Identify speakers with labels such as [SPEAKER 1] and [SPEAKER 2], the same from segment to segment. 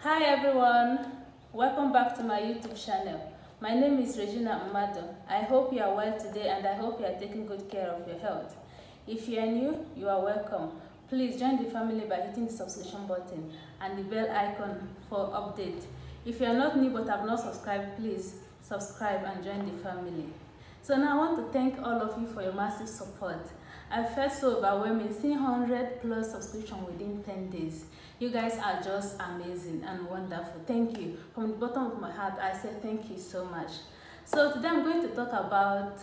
[SPEAKER 1] Hi everyone, welcome back to my YouTube channel. My name is Regina Amado. I hope you are well today and I hope you are taking good care of your health. If you are new, you are welcome. Please join the family by hitting the subscription button and the bell icon for update. If you are not new but have not subscribed, please subscribe and join the family. So now I want to thank all of you for your massive support. I felt so overwhelming seeing 100 plus subscription within 10 days. You guys are just amazing and wonderful. Thank you. From the bottom of my heart, I say thank you so much. So today I'm going to talk about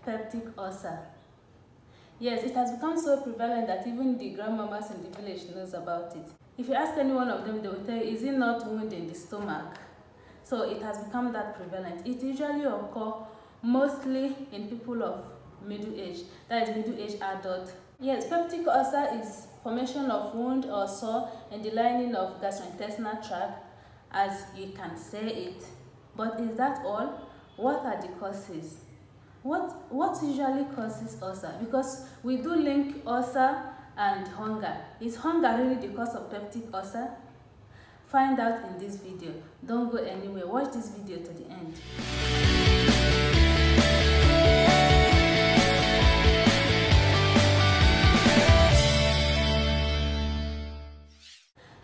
[SPEAKER 1] peptic ulcer. Yes, it has become so prevalent that even the grandmamas in the village knows about it. If you ask any one of them, they will tell you, is it not wound in the stomach? So it has become that prevalent. It usually occurs mostly in people of middle age, that is middle-aged adult. Yes, peptic ulcer is formation of wound or sore in the lining of gastrointestinal tract, as you can say it. But is that all? What are the causes? What usually causes ulcer? Because we do link ulcer and hunger. Is hunger really the cause of peptic ulcer? Find out in this video. Don't go anywhere. Watch this video to the end.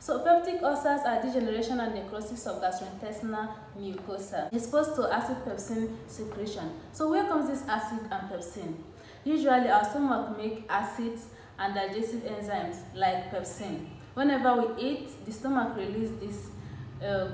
[SPEAKER 1] So peptic ulcers are degeneration and necrosis of gastrointestinal mucosa exposed to acid pepsin secretion. So where comes this acid and pepsin? Usually our stomach make acids and digestive enzymes like pepsin. Whenever we eat, the stomach releases these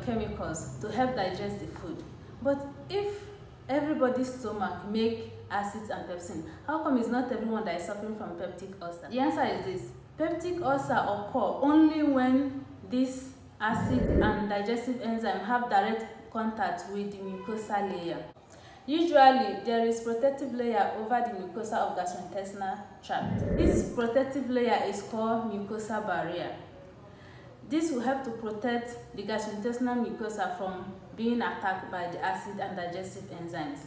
[SPEAKER 1] chemicals to help digest the food. But if everybody's stomach make acids and pepsin, how come it's not everyone that is suffering from peptic ulcer? The answer is this. Peptic ulcer occur only when this acid and digestive enzyme have direct contact with the mucosal layer. Usually, there is protective layer over the mucosa of gastrointestinal tract. This protective layer is called mucosal barrier. This will help to protect the gastrointestinal mucosa from being attacked by the acid and digestive enzymes.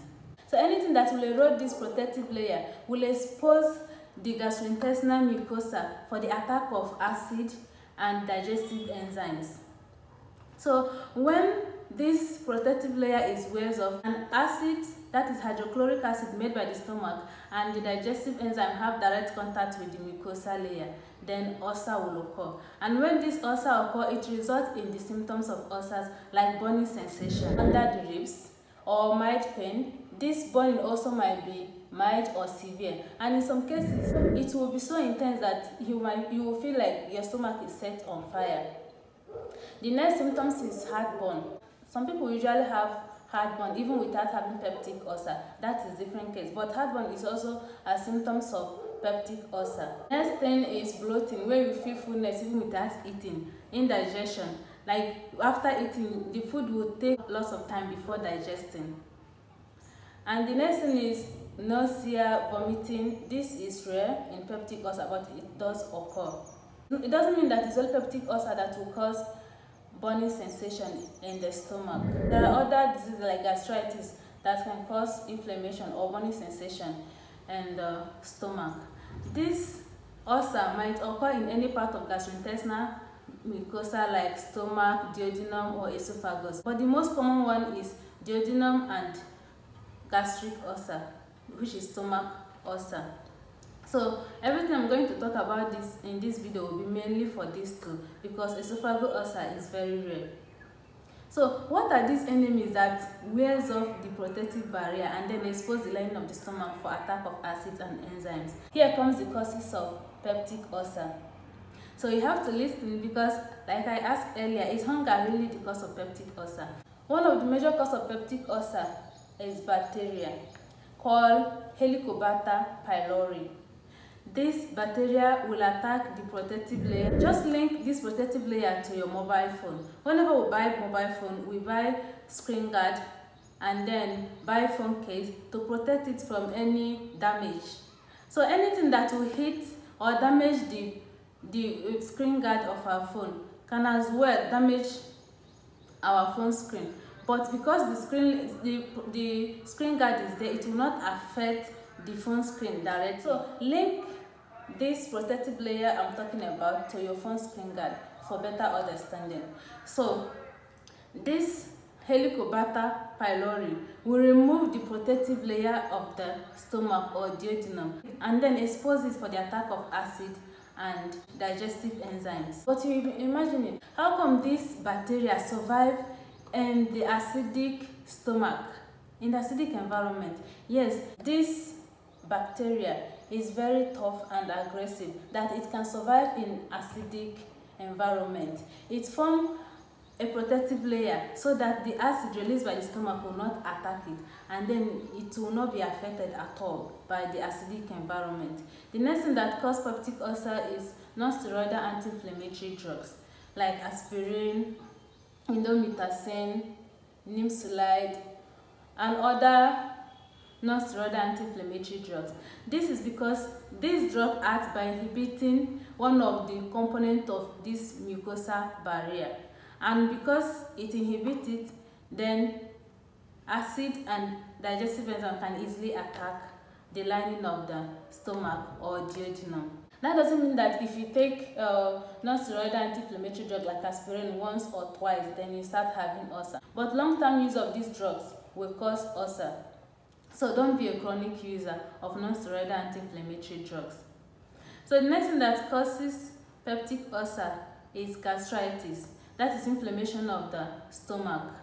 [SPEAKER 1] So anything that will erode this protective layer will expose the gastrointestinal mucosa for the attack of acid and digestive enzymes. So when this protective layer is wears off, an acid, that is hydrochloric acid made by the stomach, and the digestive enzyme have direct contact with the mucosal layer, then ulcer will occur. And when this ulcer occurs, it results in the symptoms of ulcers like burning sensation under the ribs or mild pain. This burning also might be mild or severe, and in some cases it will be so intense that you will feel like your stomach is set on fire. The next symptoms is heartburn. Some people usually have heartburn even without having peptic ulcer. That is different case, but heartburn is also a symptoms of peptic ulcer. Next thing is bloating, where you feel fullness even without eating. Indigestion, like after eating, the food will take lots of time before digesting. And the next thing is nausea, vomiting. This is rare in peptic ulcer, but it does occur. It doesn't mean that it's only peptic ulcer that will cause burning sensation in the stomach. There are other diseases like gastritis that can cause inflammation or burning sensation in the stomach. This ulcer might occur in any part of gastrointestinal mucosa like stomach, duodenum, or esophagus. But the most common one is duodenum and gastric ulcer, which is stomach ulcer. So everything I'm going to talk about this in this video will be mainly for these two, because esophageal ulcer is very rare. So what are these enemies that wears off the protective barrier and then expose the lining of the stomach for attack of acids and enzymes? Here comes the causes of peptic ulcer. So you have to listen, because like I asked earlier, is hunger really the cause of peptic ulcer? One of the major causes of peptic ulcer is bacteria called Helicobacter pylori. This bacteria will attack the protective layer. Just link this protective layer to your mobile phone. Whenever we buy mobile phone, we buy screen guard and then buy phone case to protect it from any damage. So anything that will hit or damage the screen guard of our phone can as well damage our phone screen. But because the screen guard is there, it will not affect the phone screen directly. So link this protective layer I'm talking about to your phone screen guard for better understanding. So this Helicobacter pylori will remove the protective layer of the stomach or duodenum and then expose it for the attack of acid and digestive enzymes. But you will be imagining, how come these bacteria survive in the acidic stomach, in the acidic environment? Yes, this bacteria is very tough and aggressive, that it can survive in acidic environment. It forms a protective layer so that the acid released by the stomach will not attack it, and then it will not be affected at all by the acidic environment. The next thing that causes peptic ulcer is non-steroidal anti-inflammatory drugs like aspirin, indomethacin, nimesulide, and other non-steroidal anti-inflammatory drugs. This is because this drug acts by inhibiting one of the components of this mucosal barrier, and because it inhibits it, then acid and digestive enzymes can easily attack the lining of the stomach or duodenum. That doesn't mean that if you take non-steroidal anti-inflammatory drug like aspirin once or twice, then you start having ulcer. But long-term use of these drugs will cause ulcer. So don't be a chronic user of non-steroidal anti-inflammatory drugs. So the next thing that causes peptic ulcer is gastritis. That is inflammation of the stomach.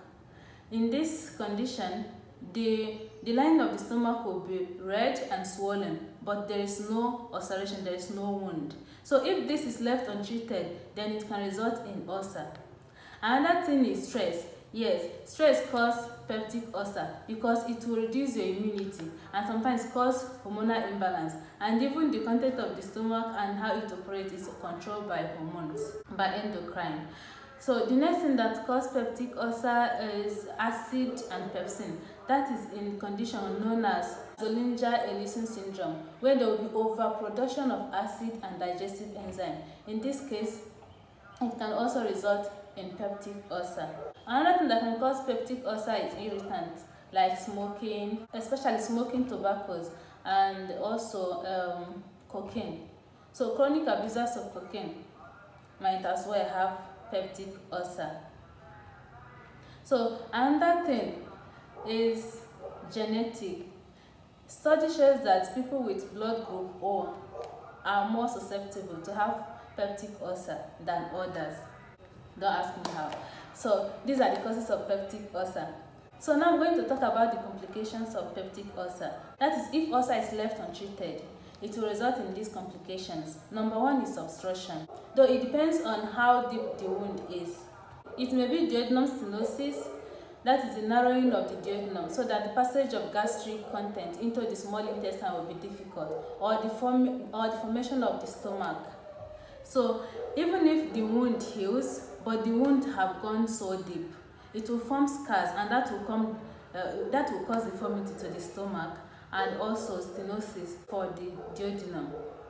[SPEAKER 1] In this condition, the lining of the stomach will be red and swollen, but there is no ulceration, there is no wound. So if this is left untreated, then it can result in ulcer. Another thing is stress. Yes, stress causes peptic ulcer because it will reduce your immunity and sometimes cause hormonal imbalance, and even the content of the stomach and how it operates is controlled by hormones, by endocrine. So the next thing that causes peptic ulcer is acid and pepsin. That is in condition known as Zollinger-Ellison syndrome, where there will be overproduction of acid and digestive enzyme. In this case, it can also result in peptic ulcer. Another thing that can cause peptic ulcer is irritants like smoking, especially smoking tobaccos, and also cocaine. So chronic abusers of cocaine might as well have peptic ulcer. So another thing is genetic. Study shows that people with blood group O are more susceptible to have peptic ulcer than others. Don't ask me how. So these are the causes of peptic ulcer. So now I'm going to talk about the complications of peptic ulcer. That is, if ulcer is left untreated, it will result in these complications. Number one is obstruction. Though it depends on how deep the wound is. It may be duodenum stenosis, that is the narrowing of the duodenum, so that the passage of gastric content into the small intestine will be difficult, or the formation of the stomach. So even if the wound heals, but the wound have gone so deep, it will form scars, and that will cause deformity to the stomach, and also stenosis for the duodenum,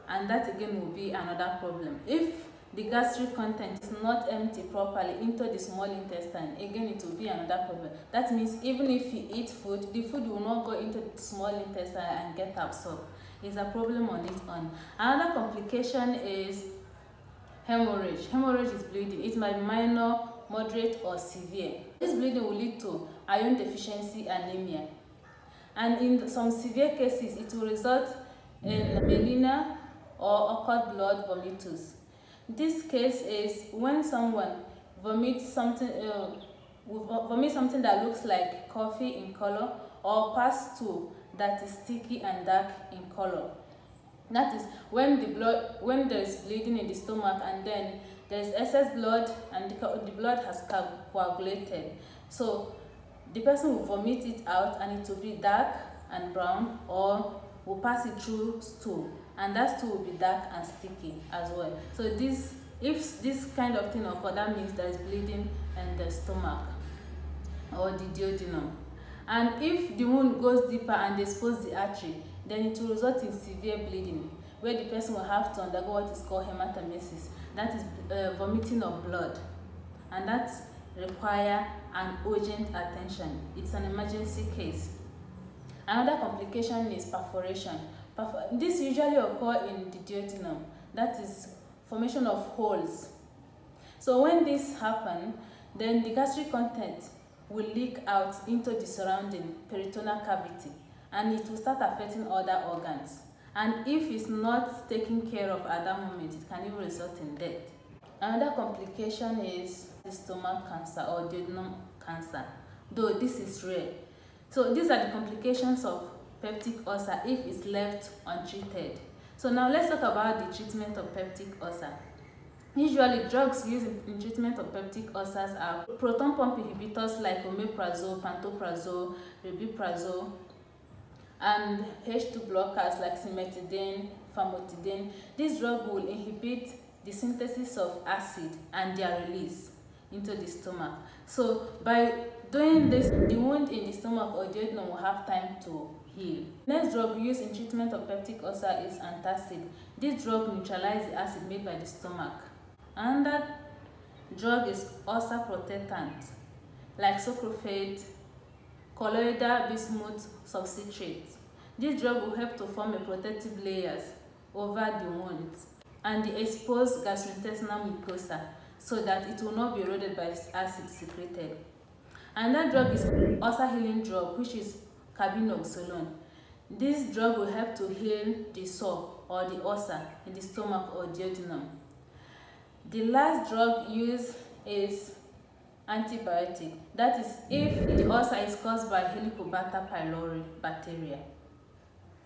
[SPEAKER 1] and that again will be another problem. If the gastric content is not emptied properly into the small intestine, again it will be another problem. That means even if you eat food, the food will not go into the small intestine and get absorbed. It's a problem on its own. Another complication is hemorrhage. Hemorrhage is bleeding. It might be minor, moderate, or severe. This bleeding will lead to iron deficiency anemia. And in some severe cases, it will result in melena or occult blood vomitus. This case is when someone vomits something that looks like coffee in color, or pass stool that is sticky and dark in color. That is when there is bleeding in the stomach, and then there is excess blood, and the blood has coagulated. So the person will vomit it out, and it will be dark and brown, or will pass it through stool, and that stool will be dark and sticky as well. So if this kind of thing occurs, that means there is bleeding in the stomach or the duodenum. And if the wound goes deeper and exposes the artery, then it will result in severe bleeding, where the person will have to undergo what is called hematemesis. That is vomiting of blood, and that requires an urgent attention. It's an emergency case. Another complication is perforation. This usually occurs in the duodenum. That is formation of holes. So when this happens, then the gastric content will leak out into the surrounding peritoneal cavity, and it will start affecting other organs. And if it's not taken care of at that moment, it can even result in death. Another complication is stomach cancer or duodenum cancer, though this is rare. So these are the complications of peptic ulcer if it's left untreated. So now let's talk about the treatment of peptic ulcer. Usually, drugs used in treatment of peptic ulcers are proton pump inhibitors like omeprazole, pantoprazole, rabeprazole, and H2 blockers like cimetidine, famotidine. This drug will inhibit the synthesis of acid and their release into the stomach. So by doing this, the wound in the stomach or duodenum will have time to heal. Next drug used in treatment of peptic ulcer is antacid. This drug neutralizes the acid made by the stomach. Another drug is ulcer protectant like sucralfate, colloidal bismuth subcitrate. This drug will help to form a protective layers over the wounds and the exposed gastrointestinal mucosa so that it will not be eroded by acid secreted. Another drug is ulcer healing drug, which is carbinoxolone. This drug will help to heal the sore or the ulcer in the stomach or duodenum. The last drug used is antibiotic. That is if the ulcer is caused by Helicobacter pylori bacteria,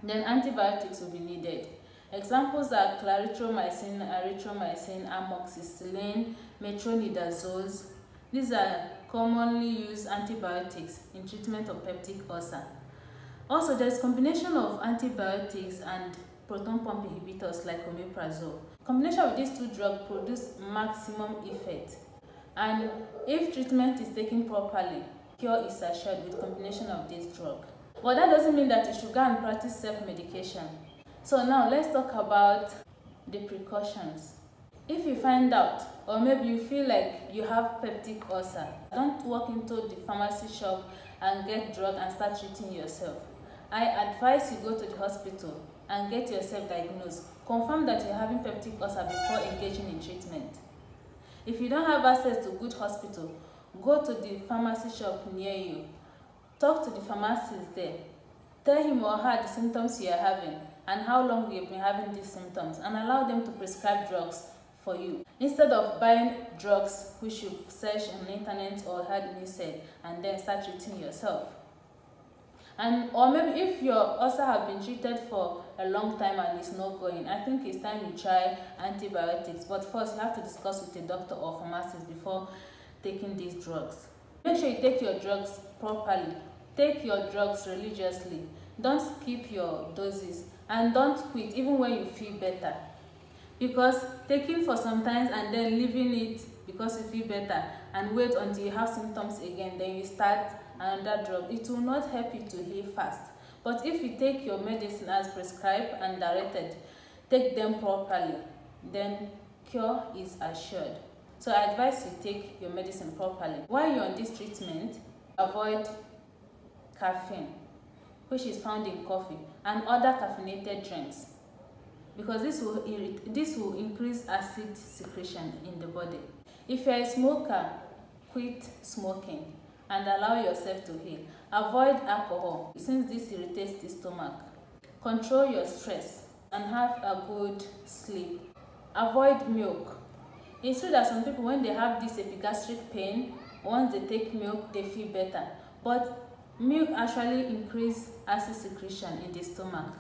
[SPEAKER 1] then antibiotics will be needed. Examples are clarithromycin, erythromycin, amoxicillin, metronidazole. These are commonly used antibiotics in treatment of peptic ulcer. Also, there is combination of antibiotics and proton pump inhibitors like omeprazole. Combination of these two drugs produce maximum effect, and if treatment is taken properly, cure is assured with combination of this drug. But that doesn't mean that you should go and practice self-medication. So now let's talk about the precautions. If you find out, or maybe you feel like you have peptic ulcer, don't walk into the pharmacy shop and get drug and start treating yourself. I advise you go to the hospital and get yourself diagnosed. Confirm that you're having peptic ulcer before engaging in treatment. If you don't have access to good hospital, go to the pharmacy shop near you. Talk to the pharmacist there. Tell him or her the symptoms you are having and how long you've been having these symptoms, and allow them to prescribe drugs for you instead of buying drugs which you've searched on the internet or heard me say and then start treating yourself. And or maybe if your ulcer have been treated for a long time and it's not going, I think it's time you try antibiotics. But first, you have to discuss with a doctor or pharmacist before taking these drugs. Make sure you take your drugs properly. Take your drugs religiously. Don't skip your doses and don't quit even when you feel better. Because taking for some time and then leaving it because you feel better and wait until you have symptoms again, then you start another drug, it will not help you to heal fast. But if you take your medicine as prescribed and directed, take them properly, then cure is assured. So I advise you take your medicine properly. While you're on this treatment, avoid caffeine, which is found in coffee, and other caffeinated drinks, because this will increase acid secretion in the body. If you're a smoker, quit smoking and allow yourself to heal. Avoid alcohol since this irritates the stomach. Control your stress and have a good sleep. Avoid milk. It's true that some people, when they have this epigastric pain, once they take milk, they feel better. But milk actually increases acid secretion in the stomach.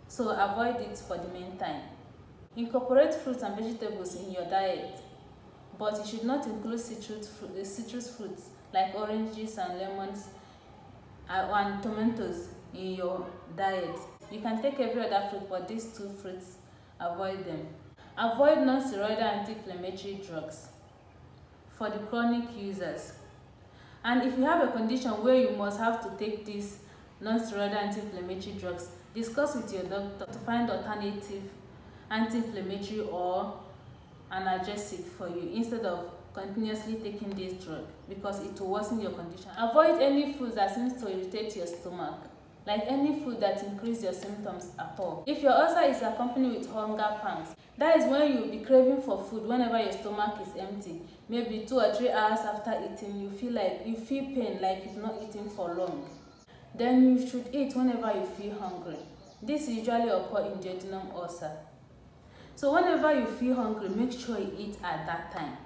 [SPEAKER 1] So avoid it for the meantime. Incorporate fruits and vegetables in your diet, but you should not include citrus fruits like oranges and lemons and tomatoes in your diet. You can take every other fruit, but these two fruits, avoid them. Avoid non-steroidal anti-inflammatory drugs for the chronic users. And if you have a condition where you must have to take these non-steroidal anti-inflammatory drugs, discuss with your doctor to find alternative anti-inflammatory or analgesic for you instead of continuously taking this drug, because it will worsen your condition. Avoid any foods that seems to irritate your stomach. like any food that increase your symptoms at all. If your ulcer is accompanied with hunger pangs, that is when you will be craving for food whenever your stomach is empty. Maybe 2 or 3 hours after eating, you feel pain, like you've not eaten for long. Then you should eat whenever you feel hungry. This usually occurs in duodenum ulcer. So whenever you feel hungry, make sure you eat at that time,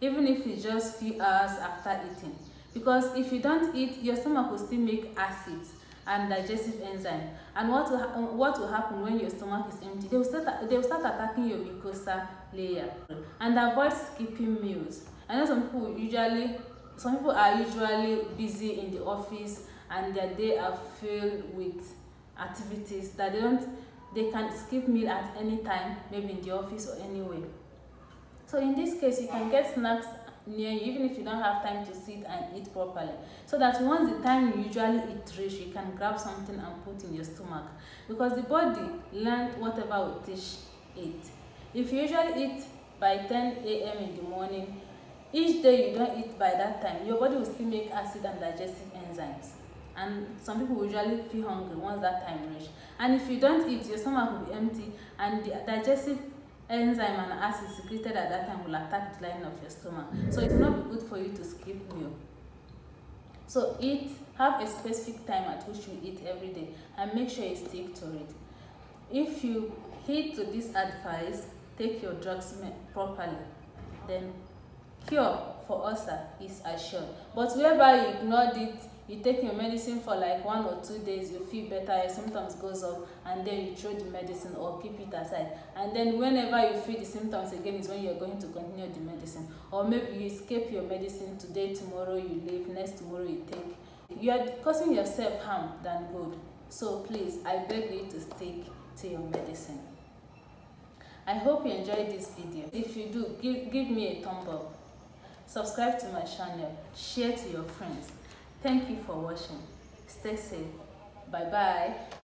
[SPEAKER 1] even if it's just few hours after eating. Because if you don't eat, your stomach will still make acids and digestive enzyme. And what will happen when your stomach is empty? They will start attacking your mucosa layer. And avoid skipping meals. I know some people are usually busy in the office and their day are filled with activities that they can skip meal at any time, maybe in the office or anywhere. So in this case, you can get snacks near you, even if you don't have time to sit and eat properly, so that once the time you usually eat reach, you can grab something and put in your stomach, because the body learned whatever we teach it. If you usually eat by 10 a.m. in the morning, each day you don't eat by that time, your body will still make acid and digestive enzymes, and some people will usually feel hungry once that time reach. And if you don't eat, your stomach will be empty, and the digestive enzyme and acid secreted at that time will attack the lining of your stomach. So it will not be good for you to skip meal. So have a specific time at which you eat every day, and make sure you stick to it. If you heed to this advice, take your drugs properly, then cure for ulcer is assured. But whereby you ignored it, you take your medicine for like 1 or 2 days, you feel better, your symptoms goes off, and then you throw the medicine or keep it aside. And then whenever you feel the symptoms again is when you're going to continue the medicine. Or maybe you escape your medicine today, tomorrow you leave, next tomorrow you take. You are causing yourself harm than good. So please, I beg you to stick to your medicine. I hope you enjoyed this video. If you do, give me a thumb up. Subscribe to my channel, share to your friends. Thank you for watching. Stay safe. Bye bye.